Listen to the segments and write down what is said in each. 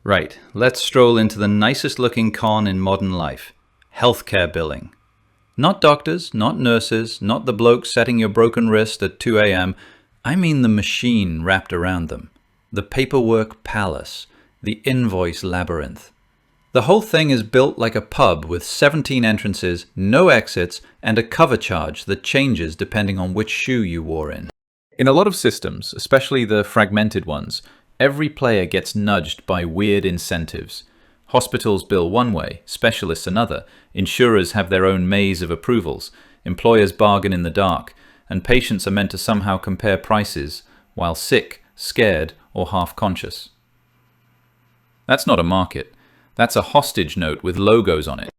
Right, let's stroll into the nicest looking con in modern life. Healthcare billing. Not doctors, not nurses, not the bloke setting your broken wrist at 2 a.m. I mean the machine wrapped around them. The paperwork palace. The invoice labyrinth. The whole thing is built like a pub with 17 entrances, no exits, and a cover charge that changes depending on which shoe you wore in. In a lot of systems, especially the fragmented ones, every player gets nudged by weird incentives. Hospitals bill one way, specialists another, insurers have their own maze of approvals, employers bargain in the dark, and patients are meant to somehow compare prices while sick, scared, or half-conscious. That's not a market. That's a hostage note with logos on it.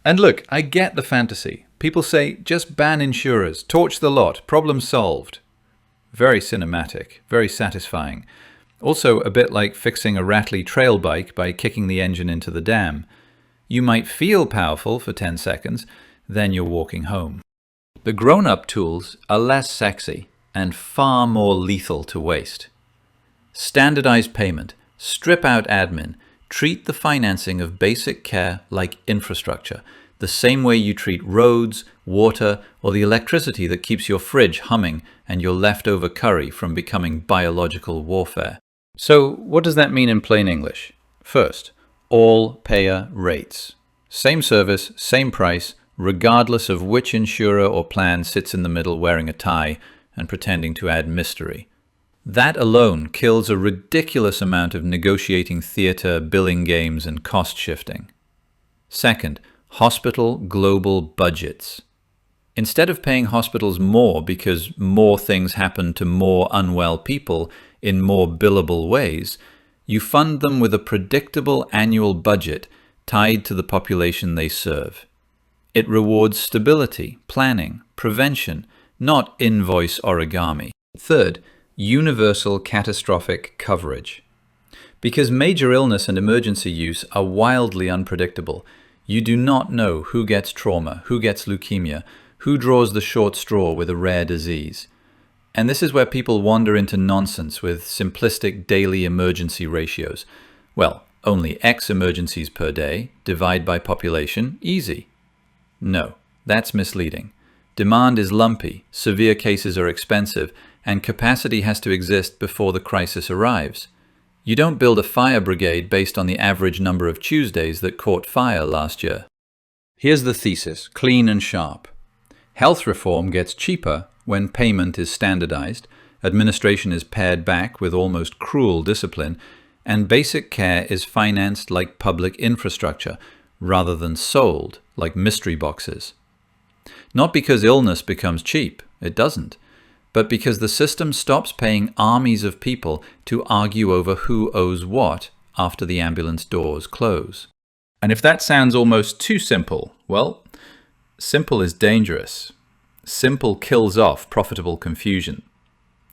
And look, I get the fantasy. People say, just ban insurers, torch the lot, problem solved. Very cinematic, very satisfying. Also a bit like fixing a rattly trail bike by kicking the engine into the dam. You might feel powerful for 10 seconds, then you're walking home. The grown-up tools are less sexy and far more lethal to waste. Standardized payment, strip out admin, treat the financing of basic care like infrastructure, the same way you treat roads, water, or the electricity that keeps your fridge humming and your leftover curry from becoming biological warfare. So what does that mean in plain English? First, all payer rates. Same service, same price, regardless of which insurer or plan sits in the middle wearing a tie and pretending to add mystery. That alone kills a ridiculous amount of negotiating theater, billing games, and cost shifting. Second, hospital global budgets. Instead of paying hospitals more because more things happen to more unwell people in more billable ways, you fund them with a predictable annual budget tied to the population they serve. It rewards stability, planning, prevention, not invoice origami. Third, universal catastrophic coverage. Because major illness and emergency use are wildly unpredictable, you do not know who gets trauma, who gets leukemia, who draws the short straw with a rare disease. And this is where people wander into nonsense with simplistic daily emergency ratios. Well, only X emergencies per day, divide by population, easy. No, that's misleading. Demand is lumpy, severe cases are expensive, and capacity has to exist before the crisis arrives. You don't build a fire brigade based on the average number of Tuesdays that caught fire last year. Here's the thesis, clean and sharp. Health reform gets cheaper when payment is standardized, administration is pared back with almost cruel discipline, and basic care is financed like public infrastructure rather than sold like mystery boxes. Not because illness becomes cheap, it doesn't, but because the system stops paying armies of people to argue over who owes what after the ambulance doors close. And if that sounds almost too simple, well, simple is dangerous. Simple kills off profitable confusion.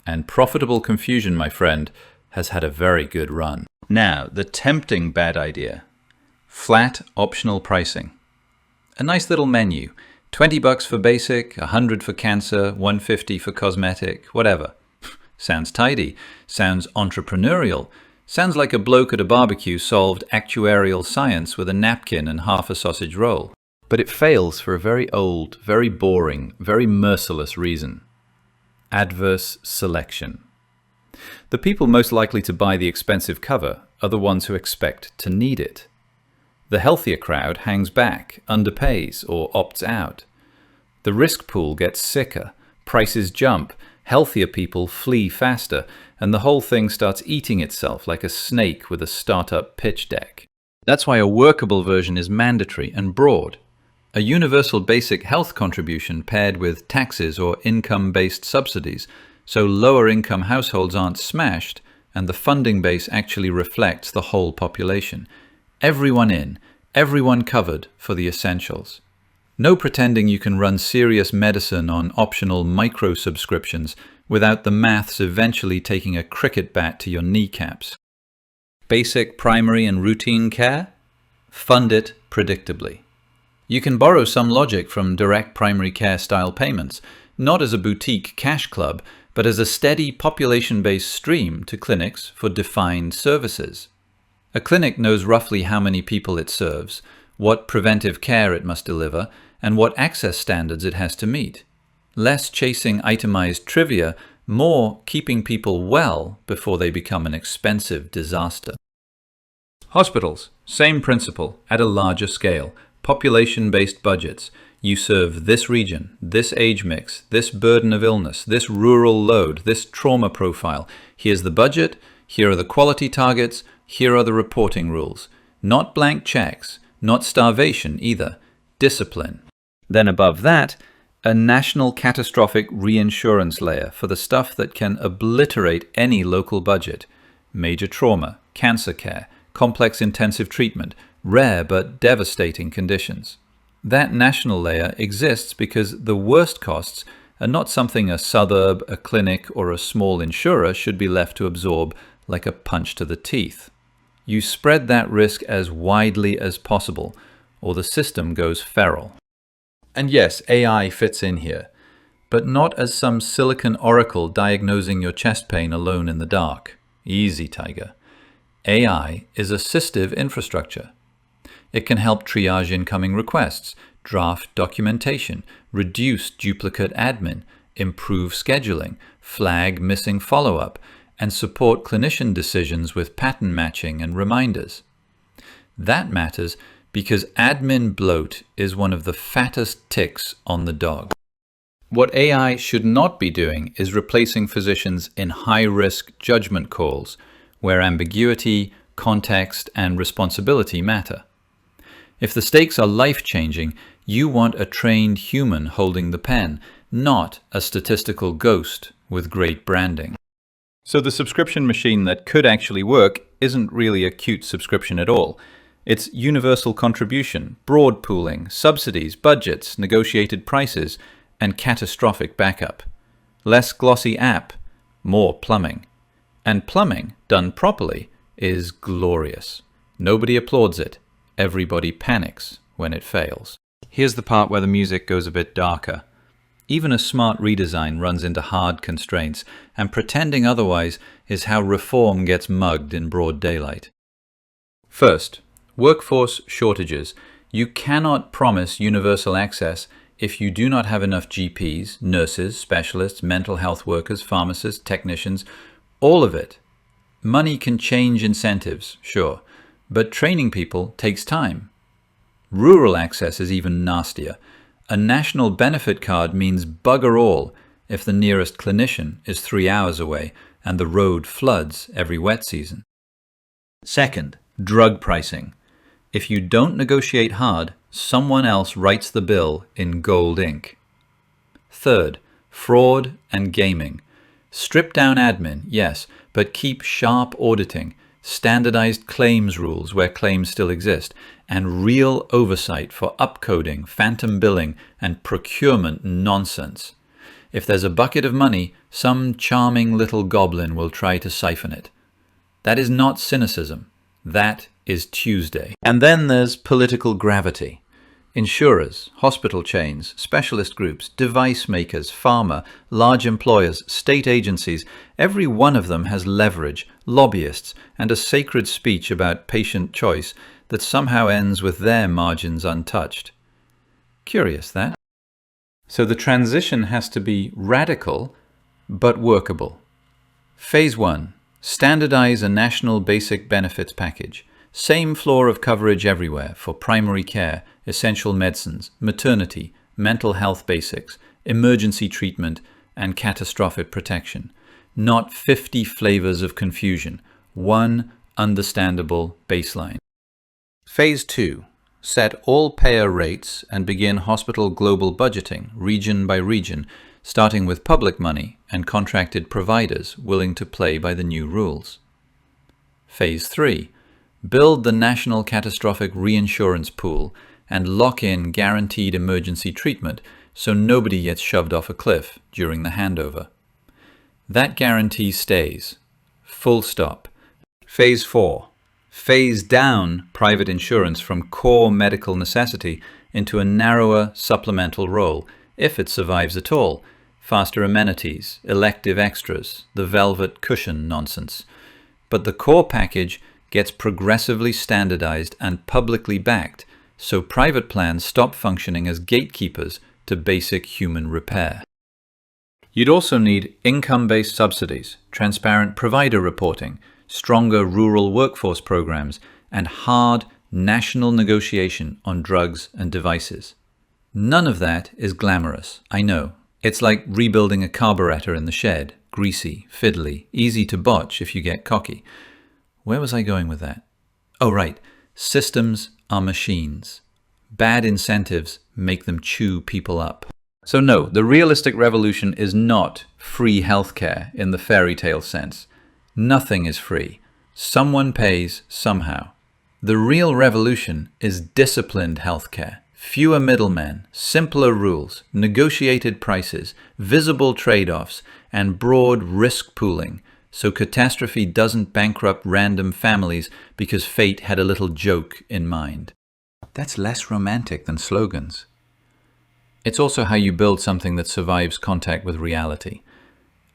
And profitable confusion, my friend, has had a very good run. Now, the tempting bad idea. Flat optional pricing. A nice little menu. $20 for basic, $100 for cancer, $150 for cosmetic, whatever. Sounds tidy. Sounds entrepreneurial. Sounds like a bloke at a barbecue solved actuarial science with a napkin and half a sausage roll. But it fails for a very old, very boring, very merciless reason. Adverse selection. The people most likely to buy the expensive cover are the ones who expect to need it. The healthier crowd hangs back, underpays, or opts out. The risk pool gets sicker, prices jump, healthier people flee faster, and the whole thing starts eating itself like a snake with a startup pitch deck. That's why a workable version is mandatory and broad. A universal basic health contribution paired with taxes or income-based subsidies, so lower-income households aren't smashed and the funding base actually reflects the whole population. Everyone in, everyone covered for the essentials. No pretending you can run serious medicine on optional micro-subscriptions without the maths eventually taking a cricket bat to your kneecaps. Basic primary and routine care? Fund it predictably. You can borrow some logic from direct primary care style payments, not as a boutique cash club, but as a steady population-based stream to clinics for defined services. A clinic knows roughly how many people it serves, what preventive care it must deliver, and what access standards it has to meet. Less chasing itemized trivia, more keeping people well before they become an expensive disaster. Hospitals, same principle, at a larger scale. Population-based budgets. You serve this region, this age mix, this burden of illness, this rural load, this trauma profile. Here's the budget, here are the quality targets, here are the reporting rules. Not blank checks, not starvation either. Discipline. Then above that, a national catastrophic reinsurance layer for the stuff that can obliterate any local budget. Major trauma, cancer care, complex intensive treatment, rare but devastating conditions. That national layer exists because the worst costs are not something a suburb, a clinic, or a small insurer should be left to absorb like a punch to the teeth. You spread that risk as widely as possible, or the system goes feral. And yes, AI fits in here, but not as some silicon oracle diagnosing your chest pain alone in the dark. Easy, tiger. AI is assistive infrastructure. It can help triage incoming requests, draft documentation, reduce duplicate admin, improve scheduling, flag missing follow-up, and support clinician decisions with pattern matching and reminders. That matters because admin bloat is one of the fattest ticks on the dog. What AI should not be doing is replacing physicians in high-risk judgment calls, where ambiguity, context, and responsibility matter. If the stakes are life-changing, you want a trained human holding the pen, not a statistical ghost with great branding. So the subscription machine that could actually work isn't really a cute subscription at all. It's universal contribution, broad pooling, subsidies, budgets, negotiated prices, and catastrophic backup. Less glossy app, more plumbing. And plumbing, done properly, is glorious. Nobody applauds it. Everybody panics when it fails. Here's the part where the music goes a bit darker. Even a smart redesign runs into hard constraints, and pretending otherwise is how reform gets mugged in broad daylight. First, workforce shortages. You cannot promise universal access if you do not have enough GPs, nurses, specialists, mental health workers, pharmacists, technicians, all of it. Money can change incentives, sure, but training people takes time. Rural access is even nastier. A national benefit card means bugger all if the nearest clinician is 3 hours away and the road floods every wet season. Second, drug pricing. If you don't negotiate hard, someone else writes the bill in gold ink. Third, fraud and gaming. Strip down admin, yes, but keep sharp auditing, standardized claims rules where claims still exist, and real oversight for upcoding, phantom billing, and procurement nonsense. If there's a bucket of money, some charming little goblin will try to siphon it. That is not cynicism. That is Tuesday. And then there's political gravity. Insurers, hospital chains, specialist groups, device makers, pharma, large employers, state agencies, every one of them has leverage, lobbyists, and a sacred speech about patient choice that somehow ends with their margins untouched. Curious, that. So the transition has to be radical, but workable. Phase 1. Standardize a national basic benefits package. Same floor of coverage everywhere for primary care, essential medicines, maternity, mental health basics, emergency treatment, and catastrophic protection. Not 50 flavors of confusion. One understandable baseline. Phase 2. Set all payer rates and begin hospital global budgeting, region by region, starting with public money and contracted providers willing to play by the new rules. Phase 3. Build the national catastrophic reinsurance pool and lock in guaranteed emergency treatment so nobody gets shoved off a cliff during the handover. That guarantee stays. Full stop. Phase 4. Phase down private insurance from core medical necessity into a narrower supplemental role, if it survives at all. Faster amenities, elective extras, the velvet cushion nonsense. But the core package gets progressively standardized and publicly backed, so private plans stop functioning as gatekeepers to basic human repair. You'd also need income-based subsidies, transparent provider reporting, stronger rural workforce programs, and hard national negotiation on drugs and devices. None of that is glamorous, I know. It's like rebuilding a carburetor in the shed, greasy, fiddly, easy to botch if you get cocky. Where was I going with that? Oh, right. Systems are machines. Bad incentives make them chew people up. So no, the realistic revolution is not free healthcare in the fairy tale sense. Nothing is free. Someone pays somehow. The real revolution is disciplined healthcare. Fewer middlemen, simpler rules, negotiated prices, visible trade-offs, and broad risk pooling, so catastrophe doesn't bankrupt random families because fate had a little joke in mind. That's less romantic than slogans. It's also how you build something that survives contact with reality.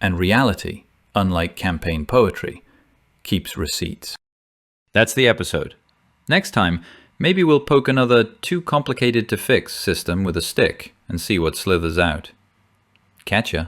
And reality, unlike campaign poetry, keeps receipts. That's the episode. Next time, maybe we'll poke another too complicated to fix system with a stick and see what slithers out. Catch ya.